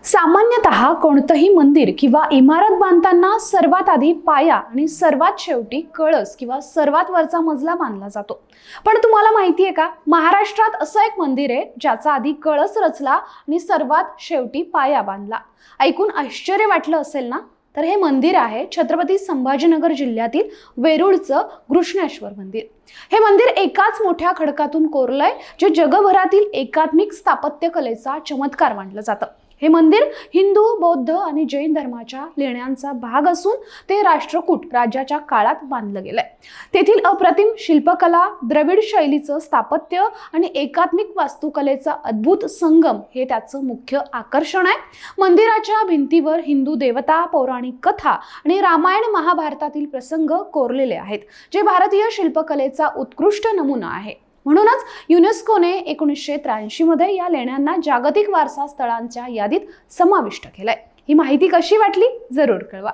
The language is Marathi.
सामान्यतः कोणतंही मंदिर किंवा इमारत बांधताना सर्वात आधी पाया आणि सर्वात शेवटी कळस किंवा सर्वात वरचा मजला बांधला जातो। पण तुम्हाला माहिती आहे का, महाराष्ट्रात असं एक मंदिर आहे ज्याचा आधी कळस रचला आणि सर्वात शेवटी पाया बांधला। ऐकून आश्चर्य वाटलं असेल ना? तर हे मंदिर आहे छत्रपती संभाजीनगर जिल्ह्यातील वेरूळचं घृष्णेश्वर मंदिर। हे मंदिर एकाच मोठ्या खडकातून कोरलंय, जे जगभरातील एकात्मिक स्थापत्य कलेचा चमत्कार मानलं जातं। हे मंदिर हिंदू, बौद्ध आणि जैन धर्माच्या लेण्यांचा भाग असून ते राष्ट्रकूट राज्याच्या काळात बांधलं गेलंय। तेथील अप्रतिम शिल्पकला, द्रविड शैलीचं स्थापत्य आणि एकात्मिक वास्तुकलेचा अद्भुत संगम हे त्याचं मुख्य आकर्षण आहे। मंदिराच्या भिंतीवर हिंदू देवता, पौराणिक कथा आणि रामायण महाभारतातील प्रसंग कोरलेले आहेत, जे भारतीय शिल्पकलेचा उत्कृष्ट नमुना आहे। म्हणूनच युनेस्कोने 1983 मध्ये या लेण्यांना जागतिक वारसा स्थळांच्या यादीत समाविष्ट केलंय। ही माहिती कशी वाटली जरूर कळवा।